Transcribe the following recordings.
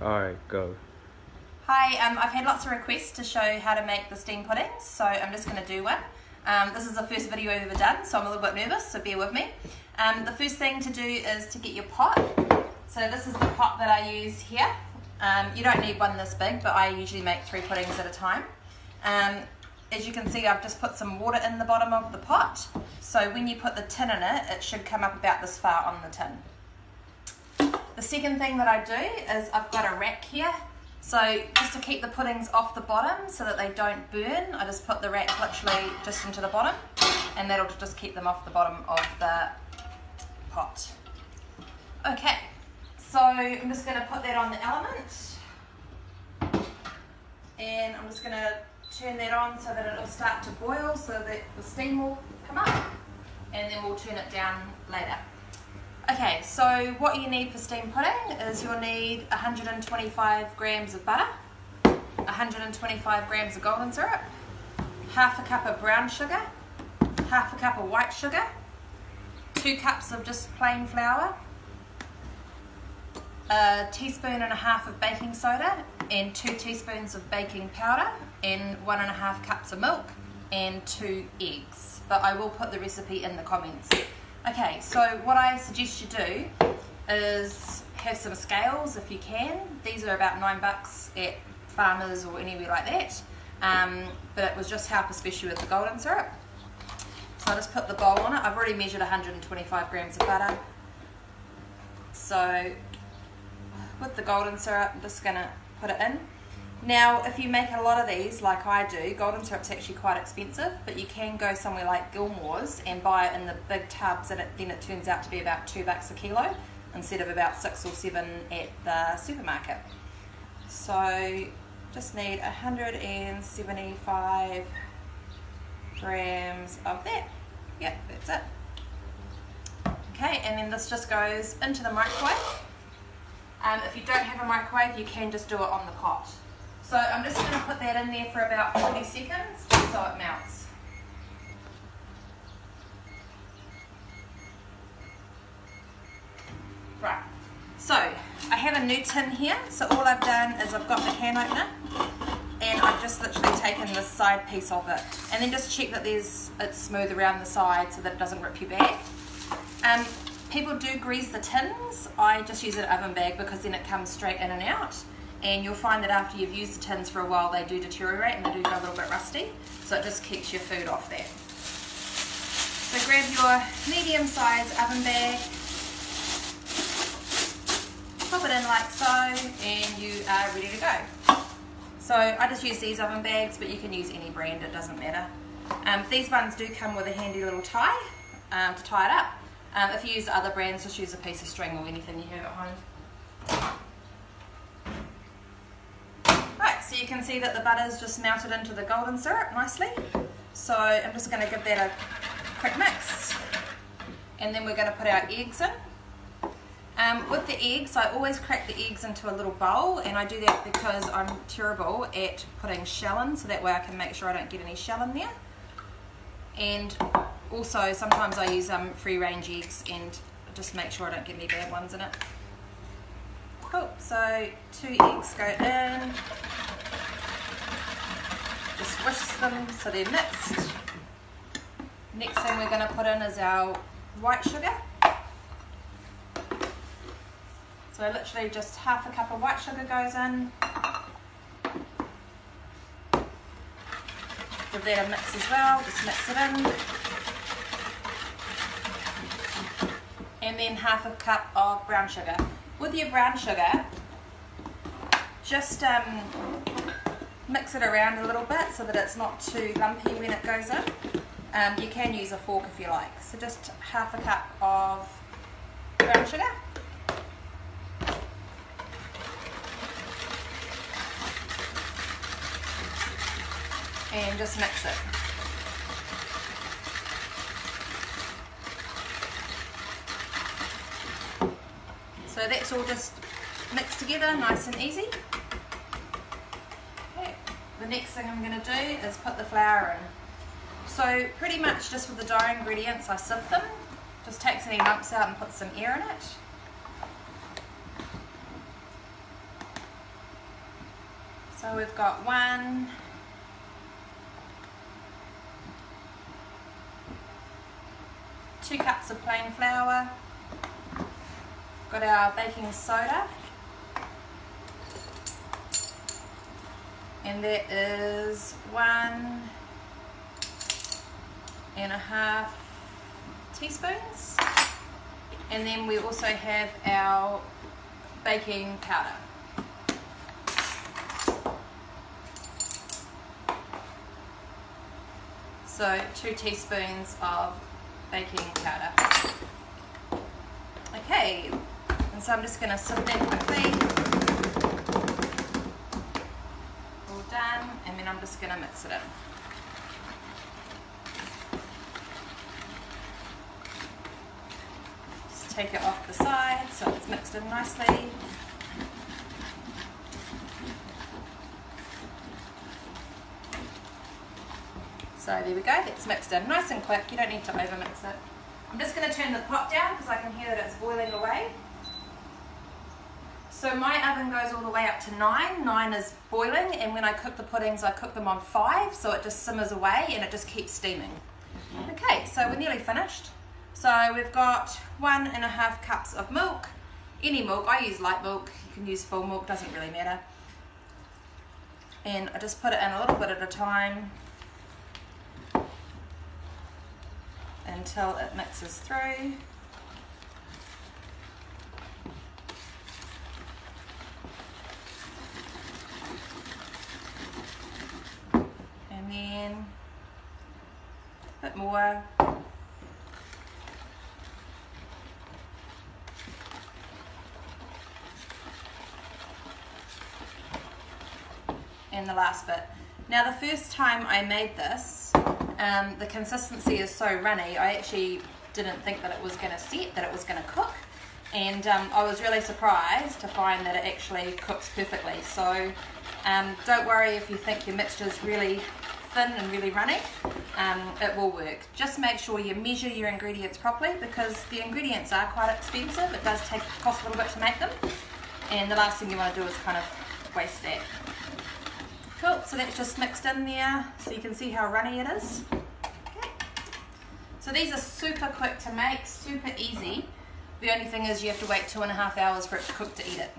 Alright, go. Hi, I've had lots of requests to show how to make the steam puddings, so I'm just going to do one. This is the first video I've ever done, so I'm a little bit nervous, so bear with me. The first thing to do is to get your pot. So this is the pot that I use here. You don't need one this big, but I usually make 3 puddings at a time. As you can see, I've just put some water in the bottom of the pot, so when you put the tin in it, it should come up about this far on the tin. The second thing that I do is I've got a rack here. So just to keep the puddings off the bottom so that they don't burn, I just put the rack literally just into the bottom, and that'll just keep them off the bottom of the pot. Okay, so I'm just going to put that on the element, and I'm just going to turn that on so that it'll start to boil so that the steam will come up, and then we'll turn it down later. Okay, so what you need for steam pudding is you'll need 125 grams of butter, 125 grams of golden syrup, half a cup of brown sugar, half a cup of white sugar, 2 cups of just plain flour, a teaspoon and a half of baking soda, and 2 teaspoons of baking powder, and 1.5 cups of milk, and 2 eggs. But I will put the recipe in the comments. Okay, so what I suggest you do is have some scales if you can. These are about $9 at Farmers or anywhere like that. But it was just help, especially with the golden syrup. So I'll just put the bowl on it. I've already measured 125 grams of butter. So with the golden syrup, I'm just going to put it in. Now, if you make a lot of these, like I do, golden syrup's actually quite expensive, but you can go somewhere like Gilmore's and buy it in the big tubs, and then it turns out to be about $2 a kilo instead of about 6 or 7 at the supermarket. So, just need 175 grams of that. Yep, that's it. Okay, and then this just goes into the microwave. If you don't have a microwave, you can just do it on the pot. So I'm just going to put that in there for about 40 seconds just so it melts. Right, so I have a new tin here, so all I've done is I've got the can opener and I've just literally taken this side piece of it, and then just check that it's smooth around the side so that it doesn't rip your bag. People do grease the tins. I just use an oven bag because then it comes straight in and out. And you'll find that after you've used the tins for a while, they do deteriorate and they do go a little bit rusty. So it just keeps your food off there. So grab your medium-sized oven bag, pop it in like so, and you are ready to go. So I just use these oven bags, but you can use any brand, it doesn't matter. These ones do come with a handy little tie to tie it up. If you use other brands, just use a piece of string or anything you have at home. Right, so you can see that the butter's just melted into the golden syrup nicely. So I'm just going to give that a quick mix. And then we're going to put our eggs in. With the eggs, I always crack the eggs into a little bowl, and I do that because I'm terrible at putting shell in, so that way I can make sure I don't get any shell in there. And also, sometimes I use free-range eggs and just make sure I don't get any bad ones in it. Cool, so 2 eggs go in. Just whisk them so they're mixed. Next thing we're going to put in is our white sugar. So literally just half a cup of white sugar goes in. Give that a mix as well, just mix it in. And then half a cup of brown sugar. With your brown sugar, just mix it around a little bit so that it's not too lumpy when it goes in. You can use a fork if you like. So just half a cup of brown sugar. And just mix it. So that's all just mixed together, nice and easy. Okay. The next thing I'm going to do is put the flour in. So pretty much just with the dough ingredients, I sift them. Just takes any lumps out and puts some air in it. So we've got 2 cups of plain flour, got our baking soda, and that is 1.5 teaspoons, and then we also have our baking powder. So 2 teaspoons of baking powder. Okay, and so I'm just going to sift that quickly. All done, and then I'm just going to mix it in. Just take it off the side so it's mixed in nicely. So there we go, that's mixed in nice and quick, you don't need to over mix it. I'm just going to turn the pot down because I can hear that it's boiling away. So my oven goes all the way up to 9. 9 is boiling, and when I cook the puddings I cook them on 5, so it just simmers away and it just keeps steaming. Okay, so we're nearly finished. So we've got 1.5 cups of milk, any milk, I use light milk, you can use full milk, doesn't really matter. And I just put it in a little bit at a time until it mixes through. And then a bit more. And the last bit. Now the first time I made this, the consistency is so runny, I actually didn't think that it was going to set, that it was going to cook, and I was really surprised to find that it actually cooks perfectly. So don't worry if you think your mixture is really thin and really runny, it will work. Just make sure you measure your ingredients properly, because the ingredients are quite expensive, it does cost a little bit to make them, and the last thing you want to do is kind of waste that. Cool, so that's just mixed in there, so you can see how runny it is. Okay. So these are super quick to make, super easy. The only thing is you have to wait 2.5 hours for it to cook to eat it.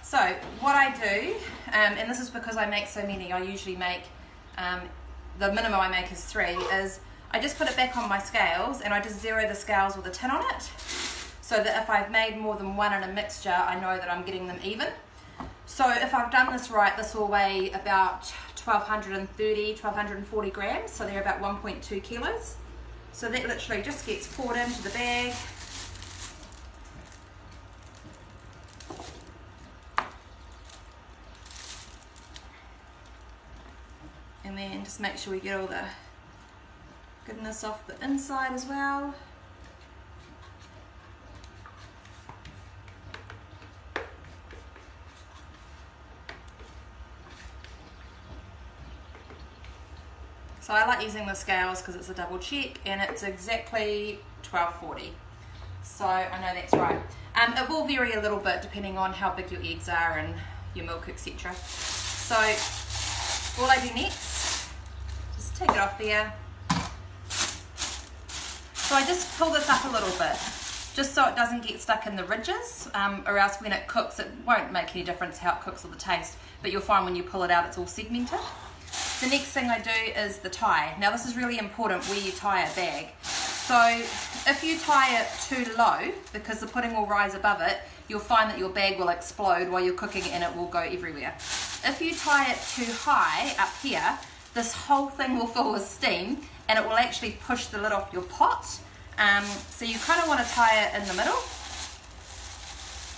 So what I do, and this is because I make so many, I usually make, the minimum I make is 3, is I just put it back on my scales and I just zero the scales with a tin on it, so that if I've made more than one in a mixture, I know that I'm getting them even. So if I've done this right, this will weigh about 1,240 grams, so they're about 1.2 kilos. So that literally just gets poured into the bag. And then just make sure we get all the goodness off the inside as well. So I like using the scales because it's a double check, and it's exactly 1240. So I know that's right. It will vary a little bit depending on how big your eggs are and your milk, etc. So all I do next, just take it off there. So I just pull this up a little bit, just so it doesn't get stuck in the ridges, or else when it cooks, it won't make any difference how it cooks or the taste, but you'll find when you pull it out, it's all segmented. The next thing I do is the tie. Now this is really important where you tie a bag. So if you tie it too low, because the pudding will rise above it, you'll find that your bag will explode while you're cooking and it will go everywhere. If you tie it too high up here, this whole thing will fill with steam and it will actually push the lid off your pot. So you kind of want to tie it in the middle.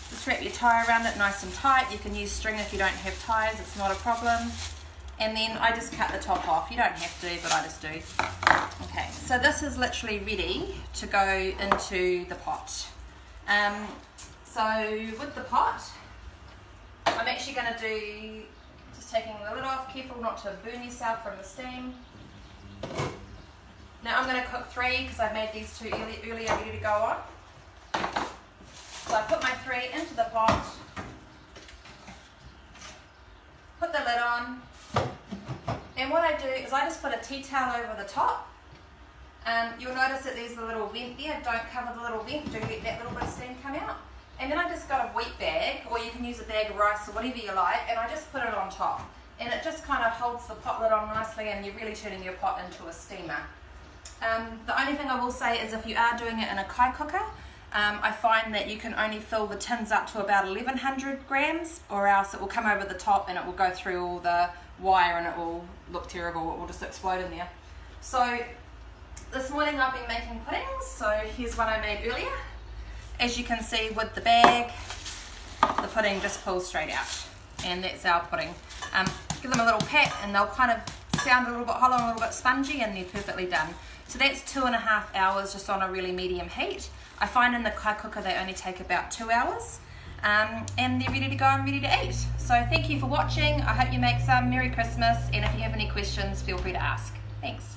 Just wrap your tie around it nice and tight. You can use string if you don't have ties, it's not a problem. And then I just cut the top off. You don't have to, but I just do. Okay, so this is literally ready to go into the pot. So with the pot, I'm actually going to do, just taking the lid off, careful not to burn yourself from the steam. Now I'm going to cook 3 because I made these 2 earlier ready to go on. So I put my 3 into the pot. do is I just put a tea towel over the top. You'll notice that there's a little vent there. Don't cover the little vent, do let that little bit of steam come out. And then I just got a wheat bag, or you can use a bag of rice or whatever you like, and I just put it on top. And it just kind of holds the pot lid on nicely, and you're really turning your pot into a steamer. The only thing I will say is if you are doing it in a kai cooker, I find that you can only fill the tins up to about 1100 grams, or else it will come over the top and it will go through all the wire and it will look terrible. It will just explode in there. So this morning I've been making puddings. So here's one I made earlier. As you can see with the bag, the pudding just pulls straight out, and that's our pudding. Give them a little pat and they'll kind of sound a little bit hollow and a little bit spongy, and they're perfectly done. So that's 2.5 hours just on a really medium heat. I find in the kai cooker they only take about 2 hours, and they're ready to go and ready to eat. So thank you for watching. I hope you make some. Merry Christmas, and if you have any questions, feel free to ask. Thanks.